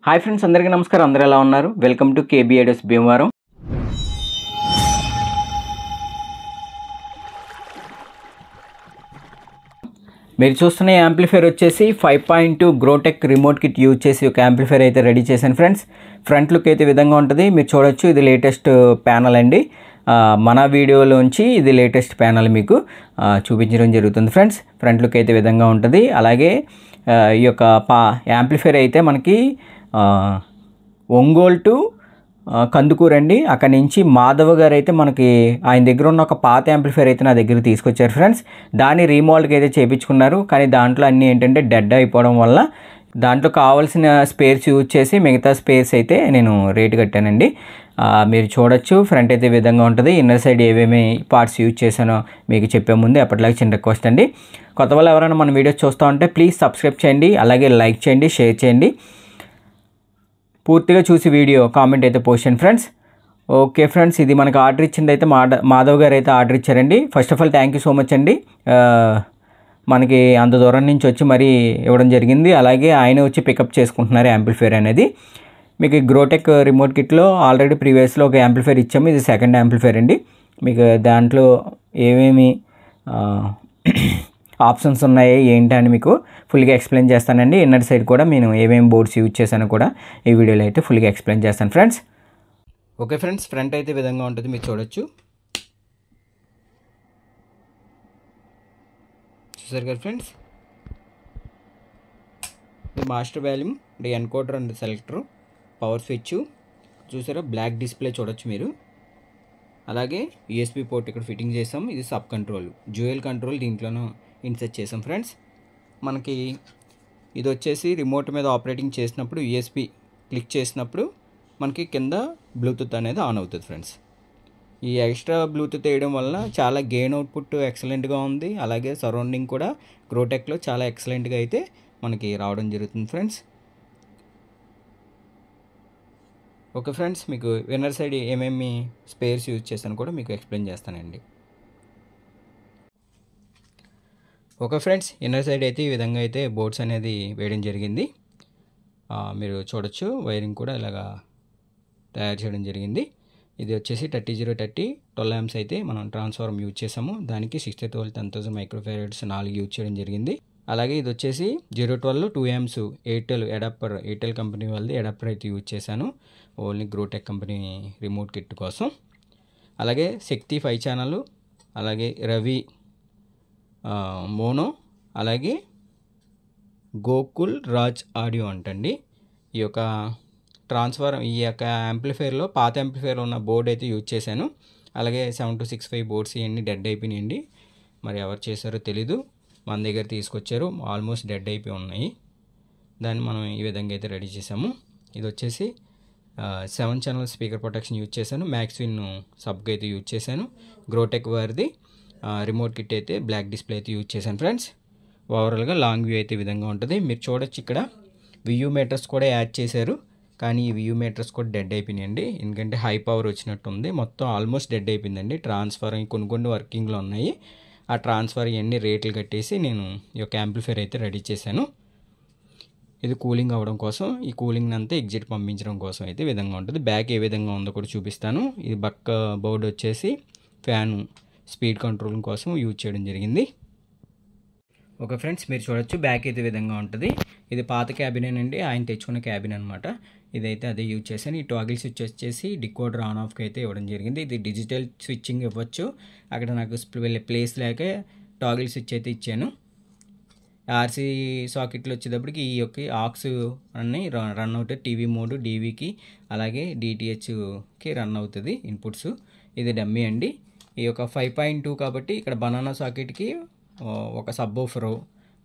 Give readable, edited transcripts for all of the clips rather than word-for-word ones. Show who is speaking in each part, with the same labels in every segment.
Speaker 1: Hi friends, అందరికీ నమస్కారం. అందరూ ఎలా ఉన్నారు? Welcome to KB ideas Bhimavaram. మీరు చూస్తున్న యాంప్లిఫైర్ వచ్చేసి 5.2 గ్రోటెక్ రిమోట్ కిట్ యూజ్ చేసి ఒక యాంప్లిఫైర్ అయితే రెడీ చేశాను ఫ్రెండ్స్. ఫ్రంట్ లుక్ అయితే విధంగా ఉంటుంది. మీరు చూడొచ్చు, ఇది లేటెస్ట్ ప్యానల్ అండి. మన వీడియోలోంచి ఇది లేటెస్ట్ ప్యానల్ మీకు చూపించడం జరుగుతుంది ఫ్రెండ్స్. ఫ్రంట్ లుక్ అయితే విధంగా ఉంటుంది. అలాగే ఈ యొక్క యాంప్లిఫైర్ అయితే మనకి ఒంగోలు టు కందుకూరు అండి. అక్కడ నుంచి మాధవ్ గారు అయితే మనకి ఆయన దగ్గర ఉన్న ఒక పాత యాంప్లిఫైర్ అయితే నా దగ్గర తీసుకొచ్చారు ఫ్రెండ్స్. దాన్ని రీమోల్డ్కి అయితే చేయించుకున్నారు. కానీ దాంట్లో అన్నీ ఏంటంటే డెడ్ అయిపోవడం వల్ల దాంట్లో కావాల్సిన స్పేర్స్ యూజ్ చేసి మిగతా స్పేర్స్ అయితే నేను రేటు కట్టానండి. మీరు చూడొచ్చు, ఫ్రంట్ అయితే ఈ విధంగా ఉంటుంది. ఇన్నర్ సైడ్ ఏమేమి పార్ట్స్ యూజ్ చేశానో మీకు చెప్పే ముందు ఎప్పటిలాగా చిన్న రిక్వెస్ట్ అండి. కొత్త వాళ్ళు ఎవరైనా మన వీడియోస్ చూస్తూ ఉంటే ప్లీజ్ సబ్స్క్రైబ్ చేయండి, అలాగే లైక్ చేయండి, షేర్ చేయండి. పూర్తిగా చూసి వీడియో కామెంట్ అయితే పోస్ట్ చేయండి ఫ్రెండ్స్. ఓకే ఫ్రెండ్స్, ఇది మనకు ఆర్డర్ ఇచ్చింది అయితే మాధవ్ గారు అయితే ఆర్డర్ ఇచ్చారండి. First of all thank you so much అండి. మనకి అంత దూరం నుంచి వచ్చి మరీ ఇవ్వడం జరిగింది. అలాగే ఆయన వచ్చి పికప్ చేసుకుంటున్నారు యాంప్లిఫైర్ అనేది. మీకు గ్రోటెక్ రిమోట్ కిట్లో ఆల్రెడీ ప్రీవియస్లో ఒక యాంప్లిఫైర్ ఇచ్చాము. ఇది సెకండ్ యాంప్లిఫైర్ అండి. మీకు దాంట్లో ఏమేమి ఆప్షన్స్ ఉన్నాయి ఏంటి అని మీకు ఫుల్గా ఎక్స్ప్లెయిన్ చేస్తానండి. ఇన్నర్ సైడ్ కూడా నేను ఏమేమి బోర్డ్స్ యూజ్ చేశానో కూడా ఈ వీడియోలో అయితే ఫుల్గా ఎక్స్ప్లెయిన్ చేస్తాను ఫ్రెండ్స్. ఓకే ఫ్రెండ్స్, ఫ్రంట్ అయితే విధంగా ఉంటుంది. మీరు చూడొచ్చు, చూసారు కదా ఫ్రెండ్స్. ఇది master volume, encoder and selector, power switch చూసారా, బ్లాక్ డిస్ప్లే చూడొచ్చు మీరు. అలాగే యూఎస్బీ పోర్ట్ ఇక్కడ ఫిట్టింగ్ చేసాం. ఇది సబ్ కంట్రోల్, డ్యూయల్ కంట్రోల్ దీంట్లోనూ ఇన్సర్ట్ చేసాం ఫ్రెండ్స్. మనకి ఇది వచ్చేసి రిమోట్ మీద ఆపరేటింగ్ చేసినప్పుడు యూఎస్బీ క్లిక్ చేసినప్పుడు మనకి కింద బ్లూటూత్ అనేది ఆన్ అవుతుంది ఫ్రెండ్స్. ఈ ఎక్స్ట్రా బ్లూటూత్ వేయడం వల్ల చాలా గెయిన్ అవుట్పుట్ ఎక్సలెంట్గా ఉంది. అలాగే సరౌండింగ్ కూడా గ్రోటెక్లో చాలా ఎక్సలెంట్గా అయితే మనకి రావడం జరుగుతుంది ఫ్రెండ్స్. ఓకే ఫ్రెండ్స్, మీకు ఇన్నర్ సైడ్ ఏమేమి స్పేర్స్ యూజ్ చేస్తాను కూడా మీకు ఎక్స్ప్లెయిన్ చేస్తానండి. ఓకే ఫ్రెండ్స్, ఇన్నర్ సైడ్ అయితే ఈ విధంగా అయితే బోర్డ్స్ అనేది వేయడం జరిగింది. మీరు చూడొచ్చు, వైరింగ్ కూడా ఇలాగా తయారు చేయడం జరిగింది. ఇది వచ్చేసి 3030 12 amps అయితే మనం ట్రాన్స్ఫార్మర్ యూజ్ చేసాము. దానికి 6012 10,000 మైక్రోఫారడ్స్ 4 యూజ్ చేయడం జరిగింది. అలాగే ఇది వచ్చేసి 012 2 amps Airtel adapter, Airtel company వాళ్ళది అడాప్టర్ అయితే యూజ్ చేశాను, ఓన్లీ గ్రోటెక్ కంపెనీ రిమోట్ కిట్ కోసం. అలాగే శక్తి 5 ఛానల్, అలాగే రవి మోనో, అలాగే గోకుల్ రాజ్ ఆడియో అంటండి. ఈ యొక్క ఈ యొక్క యాంప్లిఫైర్లో పాత యాంప్లిఫైర్లో ఉన్న బోర్డ్ అయితే యూజ్ చేశాను. అలాగే 7265 బోర్డ్స్ ఇవన్నీ డెడ్ అయిపోయినాయండి. మరి ఎవరు చేశారో తెలీదు, మన దగ్గర తీసుకొచ్చారు, ఆల్మోస్ట్ డెడ్ అయిపోయి ఉన్నాయి. దాన్ని మనం ఈ విధంగా అయితే రెడీ చేసాము. ఇది వచ్చేసి 7 ఛానల్ స్పీకర్ ప్రొటెక్షన్ యూజ్ చేశాను. మ్యాక్స్విన్ సబ్గా అయితే యూజ్ చేశాను. గ్రోటెక్ వారిది రిమోట్ కిట్ అయితే బ్లాక్ డిస్ప్లే అయితే యూజ్ చేశాను ఫ్రెండ్స్. ఓవరాల్గా లాంగ్ వ్యూ అయితే ఈ విధంగా ఉంటుంది. మీరు చూడొచ్చు, ఇక్కడ వియూ మీటర్స్ కూడా యాడ్ చేశారు. కానీ ఈ వియూ మీటర్స్ కూడా డెడ్ అయిపోయినాయండి, ఎందుకంటే హై పవర్ వచ్చినట్టు ఉంది. మొత్తం ఆల్మోస్ట్ డెడ్ అయిపోయిందండి. ట్రాన్స్ఫర్ కొన్ని వర్కింగ్లో ఉన్నాయి. ఆ ట్రాన్స్ఫర్ ఇవన్నీ రేట్లు కట్టేసి నేను ఈ యొక్క యాంప్లిఫైర్ అయితే రెడీ చేశాను. ఇది కూలింగ్ అవ్వడం కోసం, ఈ కూలింగ్ అంతా ఎగ్జిట్ పంపించడం కోసం అయితే విధంగా ఉంటుంది. బ్యాక్ ఏ విధంగా ఉందో కూడా చూపిస్తాను. ఇది బక్క బోర్డ్ వచ్చేసి ఫ్యాన్ స్పీడ్ కంట్రోల్ కోసం యూజ్ చేయడం జరిగింది. ఓకే ఫ్రెండ్స్, మీరు చూడొచ్చు, బ్యాక్ అయితే విధంగా ఉంటుంది. ఇది పాత క్యాబిన్ అండి, ఆయన తెచ్చుకున్న క్యాబిన్ అనమాట. ఇదైతే అదే యూజ్ చేశాను. ఈ టాగిల్ స్విచ్ వచ్చేసి డికోడర్ ఆన్ ఆఫ్కి అయితే ఇవ్వడం జరిగింది. ఇది డిజిటల్ స్విచ్చింగ్ ఇవ్వచ్చు. అక్కడ నాకు ప్లేస్ లేక టాగిల్ స్విచ్ అయితే ఇచ్చాను. ఆర్సీ సాకెట్లు వచ్చేటప్పటికి ఈ యొక్క ఆక్స్ అన్ని రన్ అవుతాయి. టీవీ మోడ్, డీవీకి అలాగే డిటిహెచ్కి రన్ అవుతుంది ఇన్పుట్స్. ఇది డమ్మీ అండి. ఈ యొక్క 5.2 కాబట్టి ఇక్కడ బనానా సాకెట్కి ఒక సబ్ ఓఫరు,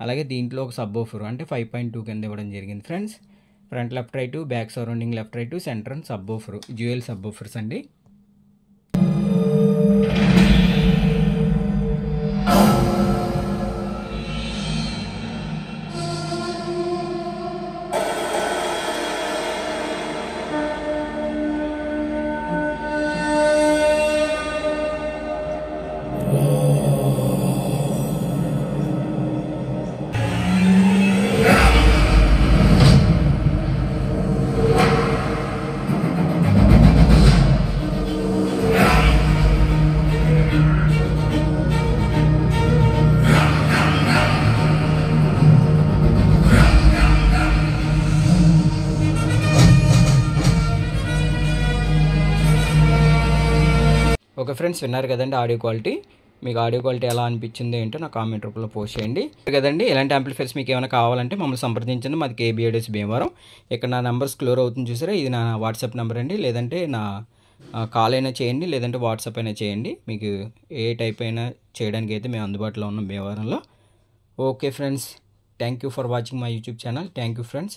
Speaker 1: అలాగే దీంట్లో ఒక సబ్ ఓఫరు, అంటే 5.2 కింద ఇవ్వడం జరిగింది friends. Front left right, back surrounding left right, centre subwoofer, dual subwoofers అండి. ఓకే ఫ్రెండ్స్, విన్నారు కదండి ఆడియో క్వాలిటీ. మీకు ఆడియో క్వాలిటీ ఎలా అనిపించింది ఏంటో నా కామెంట్ రూపంలో పోస్ట్ చేయండి కదండి. ఇలాంటి యాంప్లిఫైర్స్ మీకు ఏమైనా కావాలంటే మమ్మల్ని సంప్రదించండి. మాది కేబిఐడిఎస్ భీమవరం. ఇక్కడ నా నెంబర్ స్క్రోల్ అవుతుంది చూసారా, ఇది నా వాట్సాప్ నెంబర్ అండి. లేదంటే నా కాల్ అయినా చేయండి, లేదంటే వాట్సాప్ అయినా చేయండి. మీకు ఏ టైప్ అయినా చేయడానికి అయితే మేము అందుబాటులో ఉన్నాం భీమవరంలో. Okay friends, thank you for watching my YouTube channel. Thank you friends.